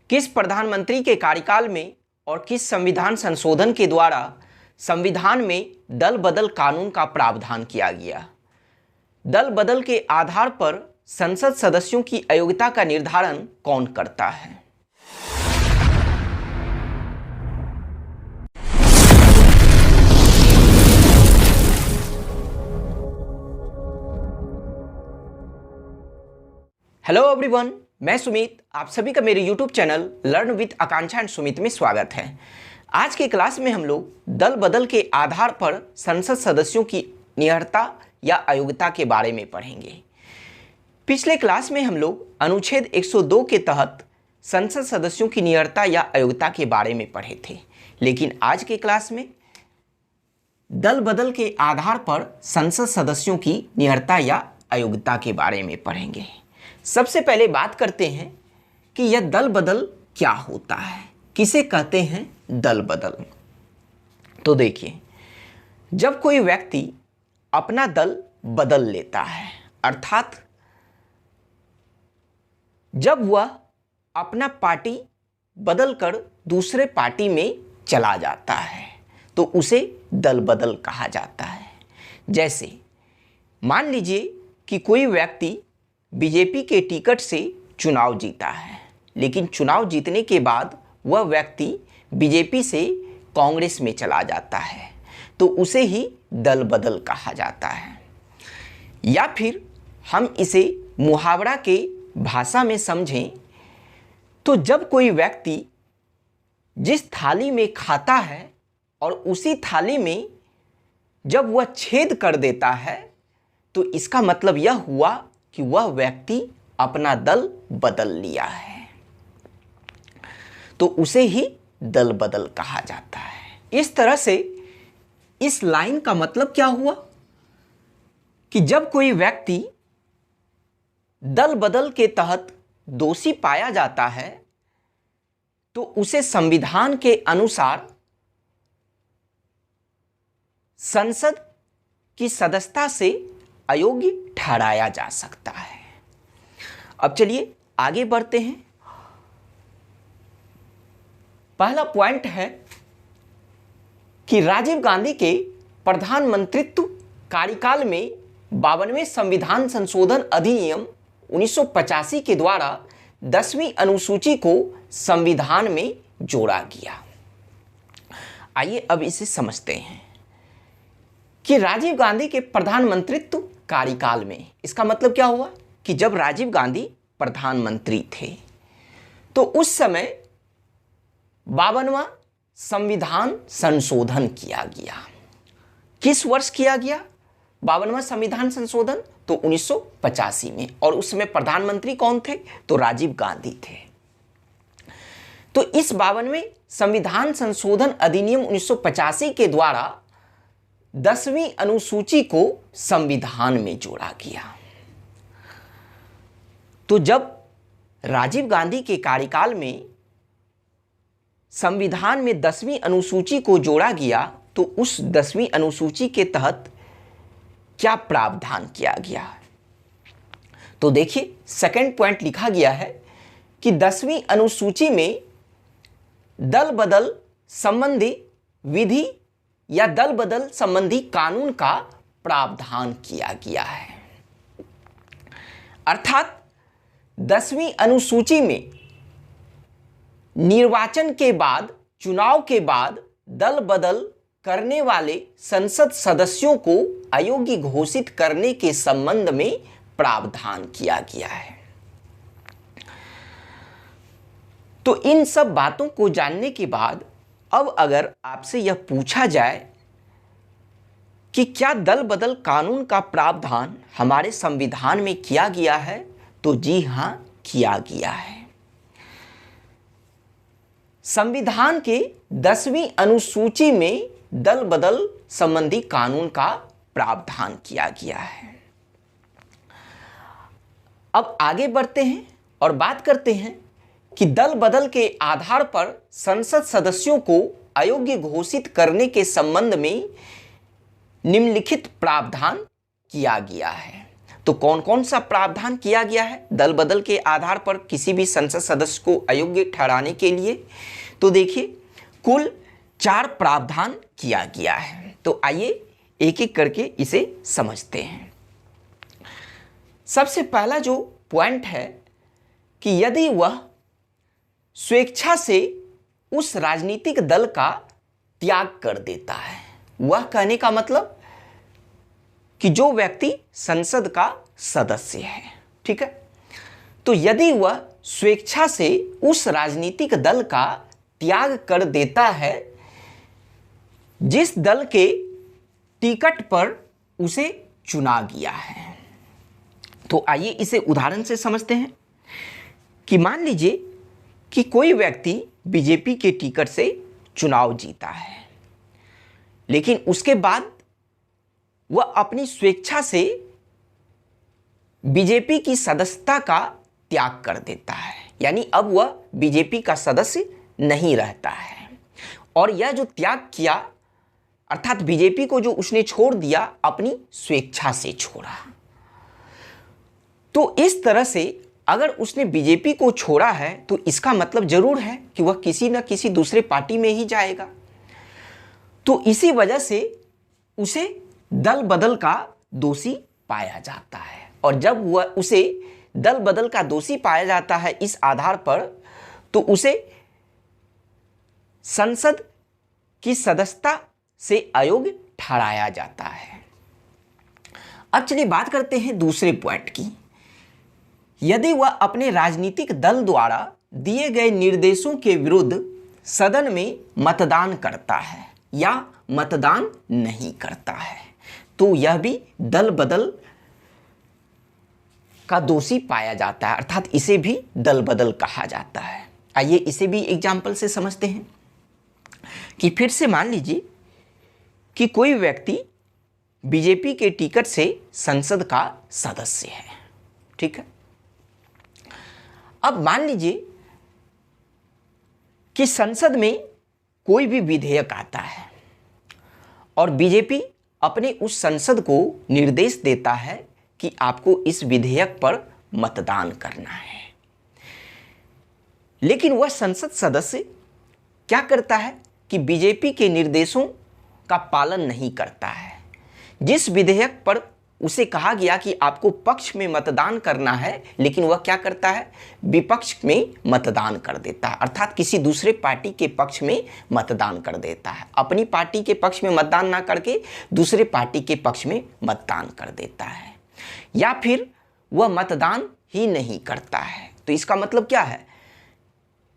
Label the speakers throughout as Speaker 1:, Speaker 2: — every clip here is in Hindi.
Speaker 1: किस प्रधानमंत्री के कार्यकाल में और किस संविधान संशोधन के द्वारा संविधान में दल बदल कानून का प्रावधान किया गया? दल बदल के आधार पर संसद सदस्यों की अयोग्यता का निर्धारण कौन करता है? हेलो एवरीवन, मैं सुमित। आप सभी का मेरे YouTube channel learn with Akanksha and Sumit में स्वागत है। आज के क्लास में हम लोग दल बदल के आधार पर संसद सदस्यों की नियर्ता या अयोग्यता के बारे में पढ़ेंगे। पिछले क्लास में हम लोग अनुच्छेद 102 के तहत संसद सदस्यों की नियर्ता या अयोग्यता के बारे में पढ़े थे, लेकिन आज के क्लास में दल बदल के आधार पर संसद सदस्यों की नियर्ता या अयोग्यता के बारे में पढ़ेंगे। सबसे पहले बात करते हैं कि यह दल बदल क्या होता है, किसे कहते हैं दल बदल। तो देखिए, जब कोई व्यक्ति अपना दल बदल लेता है, अर्थात जब वह अपना पार्टी बदलकर दूसरे पार्टी में चला जाता है, तो उसे दल बदल कहा जाता है। जैसे मान लीजिए कि कोई व्यक्ति बीजेपी के टिकट से चुनाव जीता है, लेकिन चुनाव जीतने के बाद वह व्यक्ति बीजेपी से कांग्रेस में चला जाता है, तो उसे ही दल बदल कहा जाता है। या फिर हम इसे मुहावरा के भाषा में समझें तो जब कोई व्यक्ति जिस थाली में खाता है और उसी थाली में जब वह छेद कर देता है, तो इसका मतलब यह हुआ कि वह व्यक्ति अपना दल बदल लिया है, तो उसे ही दल बदल कहा जाता है। इस तरह से इस लाइन का मतलब क्या हुआ कि जब कोई व्यक्ति दल बदल के तहत दोषी पाया जाता है, तो उसे संविधान के अनुसार संसद की सदस्यता से अयोग्य ठहराया जा सकता है। अब चलिए आगे बढ़ते हैं। पहला पॉइंट है कि राजीव गांधी के प्रधानमंत्रित्व कार्यकाल में 52वें संविधान संशोधन अधिनियम 1985 के द्वारा 10वीं अनुसूची को संविधान में जोड़ा गया। आइए अब इसे समझते हैं कि राजीव गांधी के प्रधानमंत्रित्व कार्यकाल में, इसका मतलब क्या हुआ कि जब राजीव गांधी प्रधानमंत्री थे तो उस समय 52वां संविधान संशोधन किया गया। किस वर्ष किया गया 52वां संविधान संशोधन? तो 1985 में। और उस समय प्रधानमंत्री कौन थे? तो राजीव गांधी थे। तो इस 52वें संविधान संशोधन अधिनियम 1985 के द्वारा 10वीं अनुसूची को संविधान में जोड़ा गया। तो जब राजीव गांधी के कार्यकाल में संविधान में 10वीं अनुसूची को जोड़ा गया, तो उस 10वीं अनुसूची के तहत क्या प्रावधान किया गया? तो देखिए, सेकंड पॉइंट लिखा गया है कि 10वीं अनुसूची में दल बदल संबंधी विधि या दल बदल संबंधी कानून का प्रावधान किया गया है। अर्थात 10वीं अनुसूची में निर्वाचन के बाद, चुनाव के बाद दल बदल करने वाले संसद सदस्यों को अयोग्य घोषित करने के संबंध में प्रावधान किया गया है। तो इन सब बातों को जानने के बाद अब अगर आपसे यह पूछा जाए कि क्या दल बदल कानून का प्रावधान हमारे संविधान में किया गया है, तो जी हां, किया गया है। संविधान के 10वीं अनुसूची में दल बदल संबंधी कानून का प्रावधान किया गया है। अब आगे बढ़ते हैं और बात करते हैं कि दल बदल के आधार पर संसद सदस्यों को अयोग्य घोषित करने के संबंध में निम्नलिखित प्रावधान किया गया है। तो कौन कौन सा प्रावधान किया गया है दल बदल के आधार पर किसी भी संसद सदस्य को अयोग्य ठहराने के लिए? तो देखिए कुल 4 प्रावधान किया गया है। तो आइए एक एक करके इसे समझते हैं। सबसे पहला जो पॉइंट है कि यदि वह स्वेच्छा से उस राजनीतिक दल का त्याग कर देता है। वह कहने का मतलब कि जो व्यक्ति संसद का सदस्य है, ठीक है, तो यदि वह स्वेच्छा से उस राजनीतिक दल का त्याग कर देता है जिस दल के टिकट पर उसे चुना गया है। तो आइए इसे उदाहरण से समझते हैं कि मान लीजिए कि कोई व्यक्ति बीजेपी के टिकट से चुनाव जीता है, लेकिन उसके बाद वह अपनी स्वेच्छा से बीजेपी की सदस्यता का त्याग कर देता है, यानी अब वह बीजेपी का सदस्य नहीं रहता है। और यह जो त्याग किया अर्थात बीजेपी को जो उसने छोड़ दिया अपनी स्वेच्छा से छोड़ा। तो इस तरह से अगर उसने बीजेपी को छोड़ा है तो इसका मतलब जरूर है कि वह किसी न किसी दूसरे पार्टी में ही जाएगा। तो इसी वजह से उसे दल बदल का दोषी पाया जाता है। और जब वह उसे दल बदल का दोषी पाया जाता है इस आधार पर, तो उसे संसद की सदस्यता से अयोग्य ठहराया जाता है। अब चलिए बात करते हैं दूसरे पॉइंट की। यदि वह अपने राजनीतिक दल द्वारा दिए गए निर्देशों के विरुद्ध सदन में मतदान करता है या मतदान नहीं करता है, तो यह भी दल बदल का दोषी पाया जाता है, अर्थात इसे भी दल बदल कहा जाता है। आइए इसे भी एग्जाम्पल से समझते हैं कि फिर से मान लीजिए कि कोई व्यक्ति बीजेपी के टिकट से संसद का सदस्य है, ठीक है। अब मान लीजिए कि संसद में कोई भी विधेयक आता है और बीजेपी अपने उस संसद को निर्देश देता है कि आपको इस विधेयक पर मतदान करना है, लेकिन वह संसद सदस्य क्या करता है कि बीजेपी के निर्देशों का पालन नहीं करता है। जिस विधेयक पर उसे कहा गया कि आपको पक्ष में मतदान करना है, लेकिन वह क्या करता है, विपक्ष में मतदान कर देता है, अर्थात किसी दूसरे पार्टी के पक्ष में मतदान कर देता है। अपनी पार्टी के पक्ष में मतदान ना करके दूसरे पार्टी के पक्ष में मतदान कर देता है, या फिर वह मतदान ही नहीं करता है। तो इसका मतलब क्या है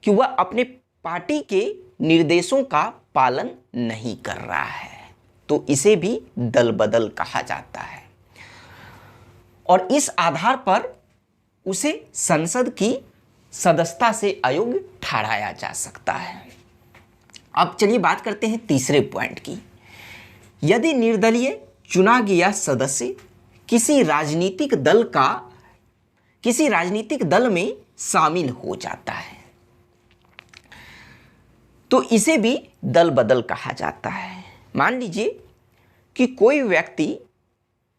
Speaker 1: कि वह अपने पार्टी के निर्देशों का पालन नहीं कर रहा है। तो इसे भी दल बदल कहा जाता है और इस आधार पर उसे संसद की सदस्यता से अयोग्य ठहराया जा सकता है। अब चलिए बात करते हैं तीसरे पॉइंट की। यदि निर्दलीय चुना गया सदस्य किसी राजनीतिक दल में शामिल हो जाता है, तो इसे भी दल बदल कहा जाता है। मान लीजिए कि कोई व्यक्ति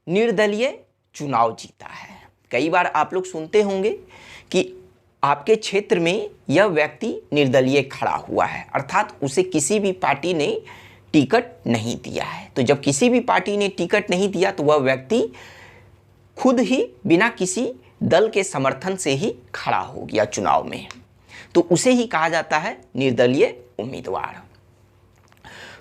Speaker 1: निर्दलीय चुनाव जीता है। कई बार आप लोग सुनते होंगे कि आपके क्षेत्र में यह व्यक्ति निर्दलीय खड़ा हुआ है, अर्थात उसे किसी भी पार्टी ने टिकट नहीं दिया है। तो जब किसी भी पार्टी ने टिकट नहीं दिया तो वह व्यक्ति खुद ही बिना किसी दल के समर्थन से ही खड़ा हो गया चुनाव में, तो उसे ही कहा जाता है निर्दलीय उम्मीदवार।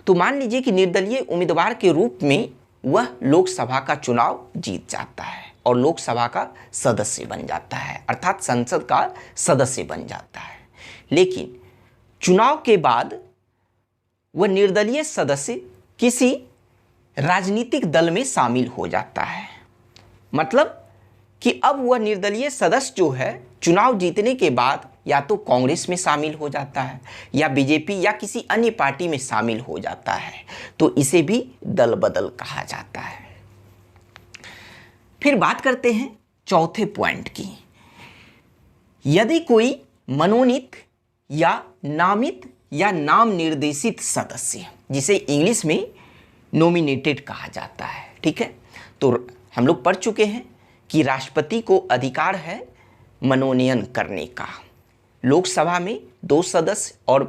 Speaker 1: तो मान लीजिए कि निर्दलीय उम्मीदवार के रूप में वह लोकसभा का चुनाव जीत जाता है और लोकसभा का सदस्य बन जाता है, अर्थात संसद का सदस्य बन जाता है। लेकिन चुनाव के बाद वह निर्दलीय सदस्य किसी राजनीतिक दल में शामिल हो जाता है। मतलब कि अब वह निर्दलीय सदस्य जो है चुनाव जीतने के बाद या तो कांग्रेस में शामिल हो जाता है या बीजेपी या किसी अन्य पार्टी में शामिल हो जाता है। तो इसे भी दल बदल कहा जाता है। फिर बात करते हैं चौथे पॉइंट की। यदि कोई मनोनीत या नामित या नाम निर्देशित सदस्य, जिसे इंग्लिश में नॉमिनेटेड कहा जाता है, ठीक है, तो हम लोग पढ़ चुके हैं कि राष्ट्रपति को अधिकार है मनोनयन करने का। लोकसभा में 2 सदस्य और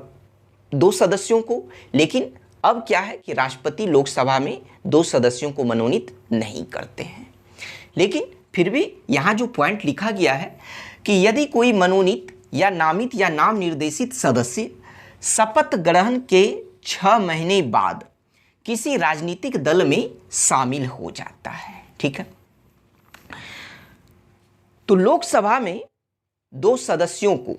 Speaker 1: 2 सदस्यों को, लेकिन अब क्या है कि राष्ट्रपति लोकसभा में 2 सदस्यों को मनोनीत नहीं करते हैं। लेकिन फिर भी यहाँ जो पॉइंट लिखा गया है कि यदि कोई मनोनीत या नामित या नाम निर्देशित सदस्य शपथ ग्रहण के 6 महीने बाद किसी राजनीतिक दल में शामिल हो जाता है, ठीक है, तो लोकसभा में 2 सदस्यों को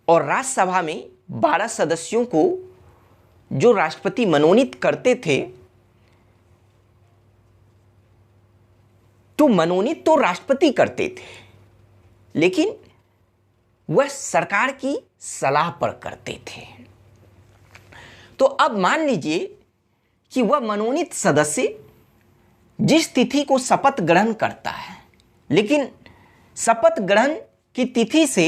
Speaker 1: और राज्यसभा में 12 सदस्यों को जो राष्ट्रपति मनोनीत करते थे, तो मनोनीत तो राष्ट्रपति करते थे, लेकिन वह सरकार की सलाह पर करते थे। तो अब मान लीजिए कि वह मनोनीत सदस्य जिस तिथि को शपथ ग्रहण करता है, लेकिन शपथ ग्रहण की तिथि से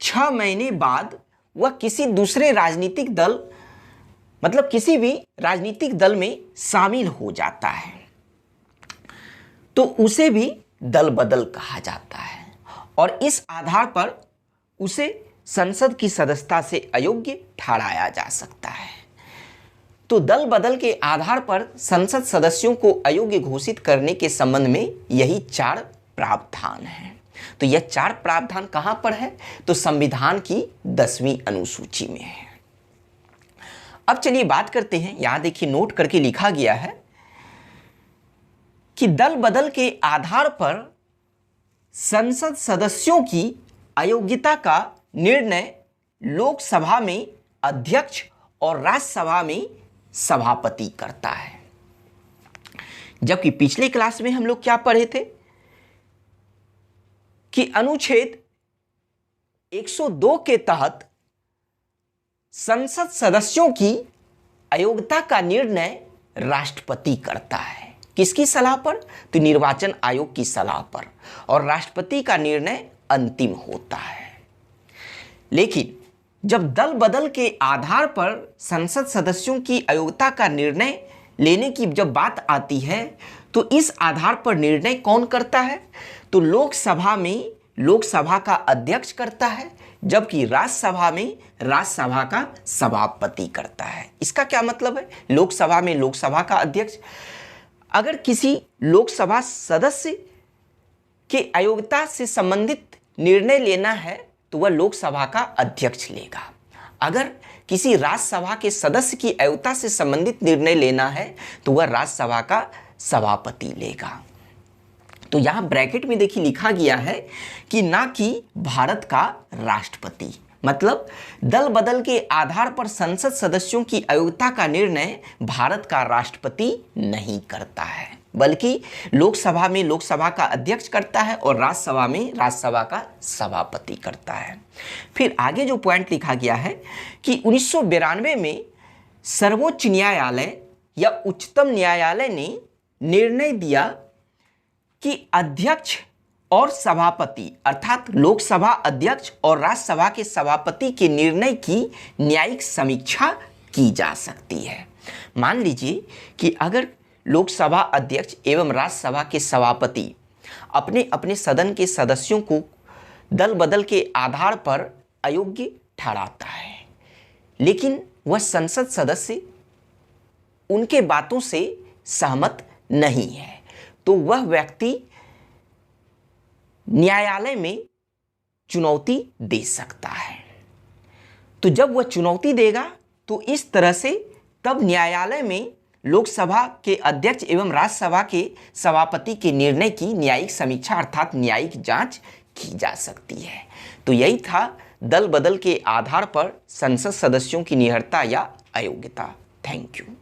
Speaker 1: 6 महीने बाद वह किसी दूसरे राजनीतिक दल, मतलब किसी भी राजनीतिक दल में शामिल हो जाता है, तो उसे भी दल बदल कहा जाता है और इस आधार पर उसे संसद की सदस्यता से अयोग्य ठहराया जा सकता है। तो दल बदल के आधार पर संसद सदस्यों को अयोग्य घोषित करने के संबंध में यही 4 प्रावधान हैं। तो यह 4 प्रावधान कहां पर है? तो संविधान की 10वीं अनुसूची में है। अब चलिए बात करते हैं, यहां देखिए नोट करके लिखा गया है कि दल बदल के आधार पर संसद सदस्यों की अयोग्यता का निर्णय लोकसभा में अध्यक्ष और राज्यसभा में सभापति करता है। जबकि पिछले क्लास में हम लोग क्या पढ़े थे कि अनुच्छेद 102 के तहत संसद सदस्यों की अयोग्यता का निर्णय राष्ट्रपति करता है। किसकी सलाह पर? तो निर्वाचन आयोग की सलाह पर, और राष्ट्रपति का निर्णय अंतिम होता है। लेकिन जब दल बदल के आधार पर संसद सदस्यों की अयोग्यता का निर्णय लेने की जब बात आती है, तो इस आधार पर निर्णय कौन करता है? तो लोकसभा में लोकसभा का अध्यक्ष करता है, जबकि राज्यसभा में राज्यसभा का सभापति करता है। इसका क्या मतलब है? लोकसभा में लोकसभा का अध्यक्ष, अगर किसी लोकसभा सदस्य के अयोग्यता से संबंधित निर्णय लेना है तो वह लोकसभा का अध्यक्ष लेगा। अगर किसी राज्यसभा के सदस्य की अयोग्यता से संबंधित निर्णय लेना है तो वह राज्यसभा का सभापति लेगा। तो यहां ब्रैकेट में देखिए लिखा गया है कि ना कि भारत का राष्ट्रपति, मतलब दल बदल के आधार पर संसद सदस्यों की अयोग्यता का निर्णय भारत का राष्ट्रपति नहीं करता है, बल्कि लोकसभा में लोकसभा का अध्यक्ष करता है और राज्यसभा में राज्यसभा का सभापति करता है। फिर आगे जो पॉइंट लिखा गया है कि 1992 में सर्वोच्च न्यायालय या उच्चतम न्यायालय ने निर्णय दिया कि अध्यक्ष और सभापति अर्थात लोकसभा अध्यक्ष और राज्यसभा के सभापति के निर्णय की न्यायिक समीक्षा की जा सकती है। मान लीजिए कि अगर लोकसभा अध्यक्ष एवं राज्यसभा के सभापति अपने अपने सदन के सदस्यों को दल बदल के आधार पर अयोग्य ठहराता है, लेकिन वह संसद सदस्य उनके बातों से सहमत नहीं है, तो वह व्यक्ति न्यायालय में चुनौती दे सकता है। तो जब वह चुनौती देगा तो इस तरह से तब न्यायालय में लोकसभा के अध्यक्ष एवं राज्यसभा के सभापति के निर्णय की न्यायिक समीक्षा अर्थात न्यायिक जांच की जा सकती है। तो यही था दल बदल के आधार पर संसद सदस्यों की निहरता या अयोग्यता। Thank you.